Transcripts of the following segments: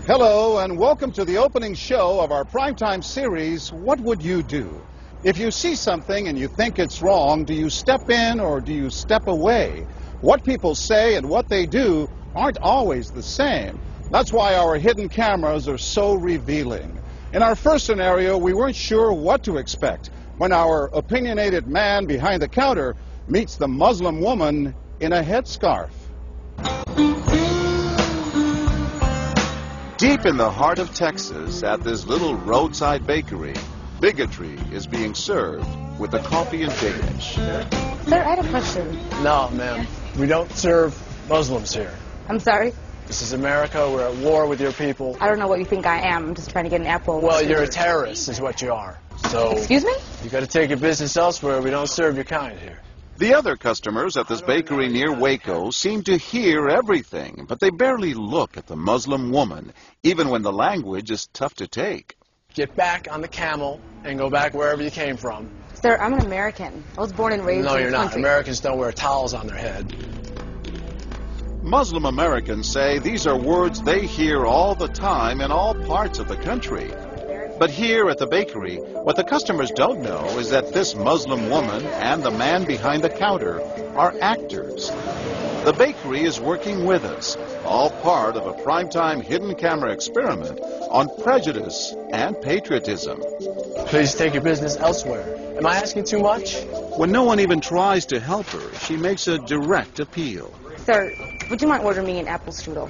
Hello and welcome to the opening show of our primetime series, What Would You Do? If you see something and you think it's wrong, do you step in or do you step away? What people say and what they do aren't always the same. That's why our hidden cameras are so revealing. In our first scenario, we weren't sure what to expect when our opinionated man behind the counter meets the Muslim woman in a headscarf. Deep in the heart of Texas, at this little roadside bakery, bigotry is being served with a coffee and bacon. Sir, I had a question. No, ma'am. We don't serve Muslims here. I'm sorry? This is America. We're at war with your people. I don't know what you think I am. I'm just trying to get an apple. Well, you're a terrorist is what you are. So, excuse me? You got to take your business elsewhere. We don't serve your kind here. The other customers at this bakery near Waco seem to hear everything, but they barely look at the Muslim woman, even when the language is tough to take. Get back on the camel and go back wherever you came from. Sir, I'm an American. I was born and raised in this country. No, you're not. Americans don't wear towels on their head. Muslim Americans say these are words they hear all the time in all parts of the country. But here at the bakery, what the customers don't know is that this Muslim woman and the man behind the counter are actors. The bakery is working with us, all part of a primetime hidden camera experiment on prejudice and patriotism. Please take your business elsewhere. Am I asking too much? When no one even tries to help her, she makes a direct appeal. Sir, would you mind ordering me an apple strudel?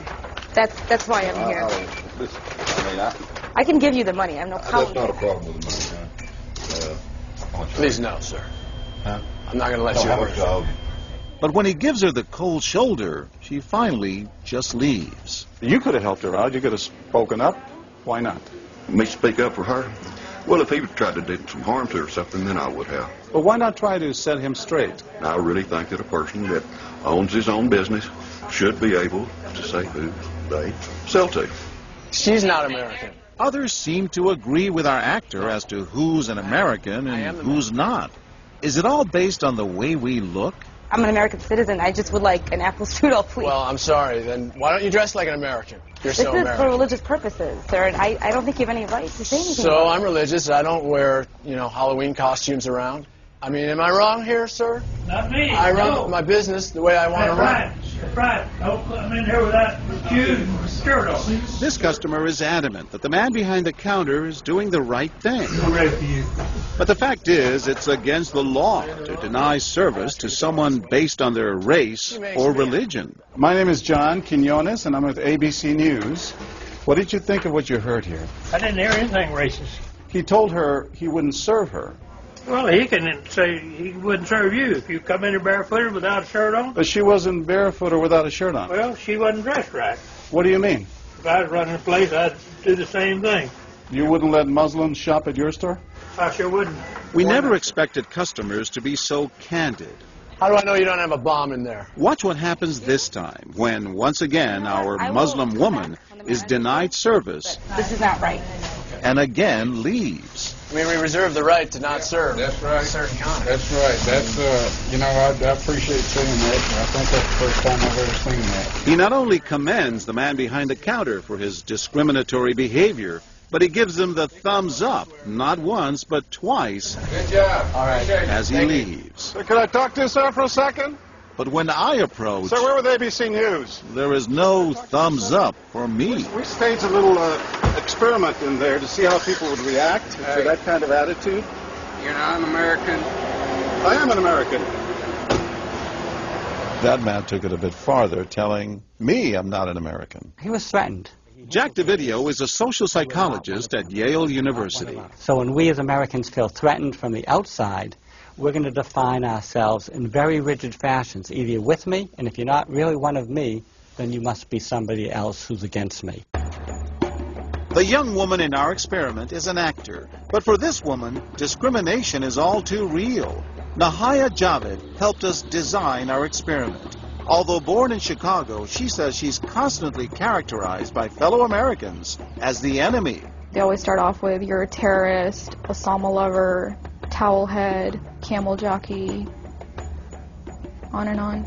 That's why I'm here. I can give you the money. I have no problem. That's not a problem with the money, Please no, sir. Huh? I'm not going to let you have it. But when he gives her the cold shoulder, she finally just leaves. You could have helped her out. You could have spoken up. Why not? Me speak up for her? Well, if he would try to do some harm to her or something, then I would have. But why not try to set him straight? I really think that a person that owns his own business should be able to say who they sell to. She's not American. Others seem to agree with our actor as to who's an American and who's not. Is it all based on the way we look? I'm an American citizen. I just would like an apple strudel, please. Well, I'm sorry. Then why don't you dress like an American? You're so American. This is for religious purposes, sir, and I don't think you have any right to say anything. So I'm religious. I don't wear, Halloween costumes around. I mean, am I wrong here, sir? Not me. I run my business the way I want to run. That's right. Don't come in here with that shoes and skirt on. This customer is adamant that the man behind the counter is doing the right thing. I'm ready for you. But the fact is, it's against the law to deny service to someone based on their race or religion. My name is John Quinones, and I'm with ABC News. What did you think of what you heard here? I didn't hear anything racist. He told her he wouldn't serve her. Well, he can say he wouldn't serve you if you come in here barefooted without a shirt on. But she wasn't barefoot or without a shirt on. Well, she wasn't dressed right. What do you mean? If I was running a place, I'd do the same thing. You wouldn't let Muslims shop at your store? I sure wouldn't. We never expected customers to be so candid. How do I know you don't have a bomb in there? Watch what happens this time when, once again, our Muslim woman is denied service. This is not right. And again leaves. I mean, we reserve the right to not serve. That's right. Certain kind. That's right. That's, I appreciate seeing that. I think that's the first time I've ever seen that. He not only commends the man behind the counter for his discriminatory behavior, but he gives him the thumbs up, not once, but twice. Good job. All right. As he leaves. Sir, can I talk to you, sir, for a second? But when I approach, Sir, we're with ABC News. there is no thumbs up for me. We staged a little experiment in there to see how people would react to that kind of attitude. You're not an American. I am an American. That man took it a bit farther, telling me I'm not an American. He was threatened. Jack DeVideo is a social psychologist at Yale University. So when we as Americans feel threatened from the outside, we're going to define ourselves in very rigid fashions. Either you're with me, and if you're not really one of me, then you must be somebody else who's against me. The young woman in our experiment is an actor, but for this woman, discrimination is all too real. Nahaya Javed helped us design our experiment. Although born in Chicago, she says she's constantly characterized by fellow Americans as the enemy. They always start off with, you're a terrorist, Osama lover, towel head, camel jockey, on and on.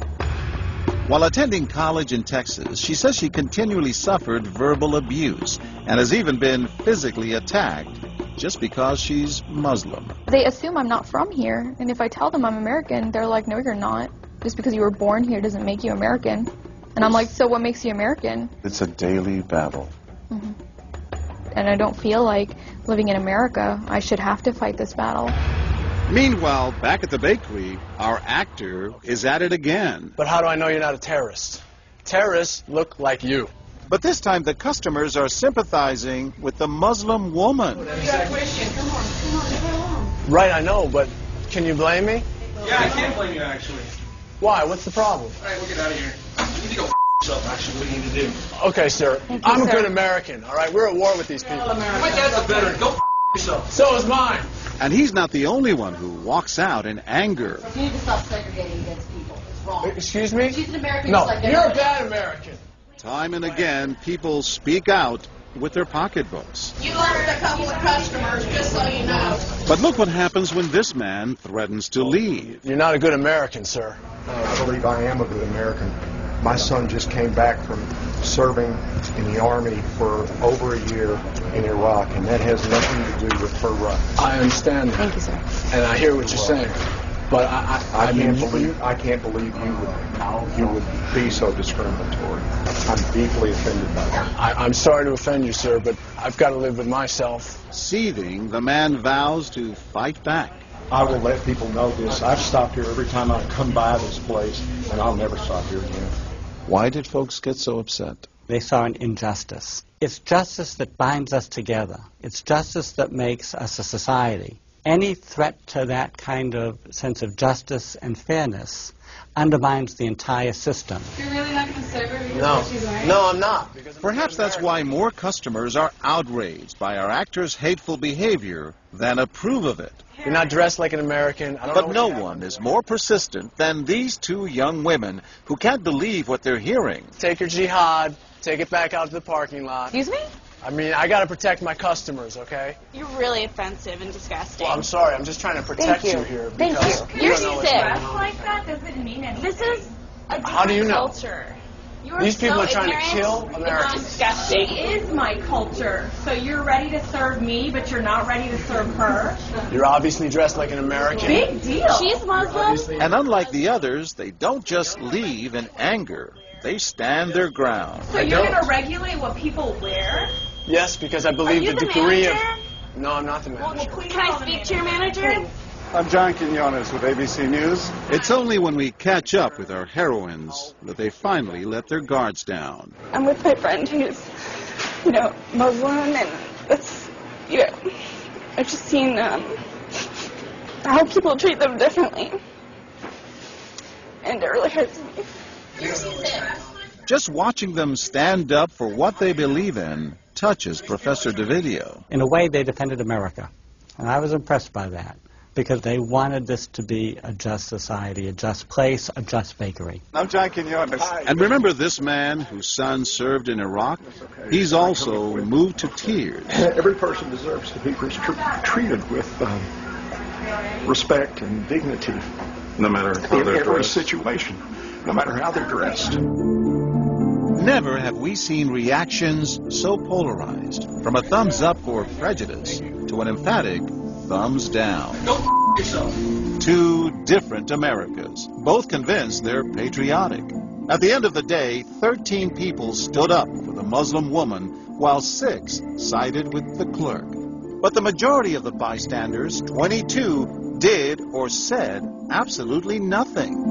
While attending college in Texas, she says she continually suffered verbal abuse and has even been physically attacked just because she's Muslim. They assume I'm not from here, and if I tell them I'm American, they're like, no, you're not. Just because you were born here doesn't make you American. And I'm like, so what makes you American? It's a daily battle. Mm-hmm. And I don't feel like living in America, I should have to fight this battle. Meanwhile, back at the bakery, our actor is at it again. But how do I know you're not a terrorist? Terrorists look like you. But this time the customers are sympathizing with the Muslim woman. Right, I know, but can you blame me? Yeah, I can't blame you, actually. Why? What's the problem? All right, we'll get out of here. You need to go yourself, actually, what you need to do. Okay, sir. I'm a good American, all right? We're at war with these people. My dad's a veteran. Go yourself. So is mine. And he's not the only one who walks out in anger. You need to stop segregating against people. It's wrong. Excuse me? She's an American. No, like you're a bad American. Time and again, people speak out with their pocketbooks. You lost a couple of customers, just so you know. But look what happens when this man threatens to leave. You're not a good American, sir. I believe I am a good American. My son just came back from serving in the Army for over a year in Iraq, and that has nothing to do with her rights. I understand that. Thank you, sir. And I hear what you're saying. But I can't believe you would be so discriminatory. I'm deeply offended by that. I'm sorry to offend you, sir, but I've got to live with myself. Seething, the man vows to fight back. I will let people know this. I've stopped here every time I come by this place, and I'll never stop here again. Why did folks get so upset? They saw an injustice. It's justice that binds us together. It's justice that makes us a society. Any threat to that kind of sense of justice and fairness undermines the entire system. You're really not going to serve her because she's white? No, I'm not. Perhaps that's why more customers are outraged by our actor's hateful behavior than approve of it. You're not dressed like an American. But no one is more persistent than these two young women who can't believe what they're hearing. Take your jihad, take it back out to the parking lot. Excuse me? I mean, I got to protect my customers, okay? You're really offensive and disgusting. Well, I'm sorry. I'm just trying to protect you here. Thank because you. You're don't know sick. Dress like that doesn't mean anything. This is a different How do you know? culture. You are These people so are trying ignorant. to kill Americans. It's disgusting. It is my culture. So you're ready to serve me, but you're not ready to serve her. You're obviously dressed like an American. Big deal. She's Muslim. And unlike the others, they don't just leave in anger. They stand their ground. So you're going to regulate what people wear? Yes, because I believe Are you the the degree manager? of... No, I'm not the manager. Can I speak to your manager? I'm John Quinones with ABC News. It's only when we catch up with our heroines that they finally let their guards down. I'm with my friend who's, Muslim, and it's, I've just seen how people treat them differently. And it really hurts me. Just watching them stand up for what they believe in touches Professor DeVideo. In a way, they defended America, and I was impressed by that, because they wanted this to be a just society, a just place, a just bakery. I'm John Quinones. And remember this man whose son served in Iraq? He's also moved to tears. Every person deserves to be treated with respect and dignity. No matter how In they're every dressed. situation, no matter how they're dressed. Never have we seen reactions so polarized, from a thumbs up for prejudice to an emphatic thumbs down. Go yourself. Two different Americas, both convinced they're patriotic. At the end of the day, 13 people stood up for the Muslim woman, while 6 sided with the clerk. But the majority of the bystanders, 22, did or said absolutely nothing.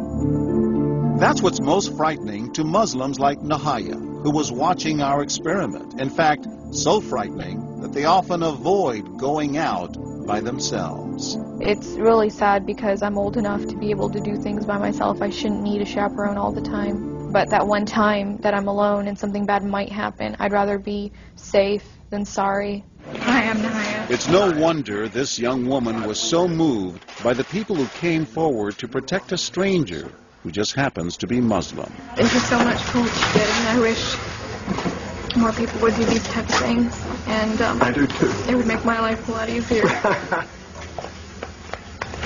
That's what's most frightening to Muslims like Nahaya, who was watching our experiment. In fact, so frightening that they often avoid going out by themselves. It's really sad because I'm old enough to be able to do things by myself. I shouldn't need a chaperone all the time. But that one time that I'm alone and something bad might happen, I'd rather be safe than sorry. Hi, I'm Nahaya. It's no wonder this young woman was so moved by the people who came forward to protect a stranger who just happens to be Muslim. Thank you so much for what you did, and I wish more people would do these type of things. And I do too. It would make my life a lot easier.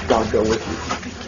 God go with you.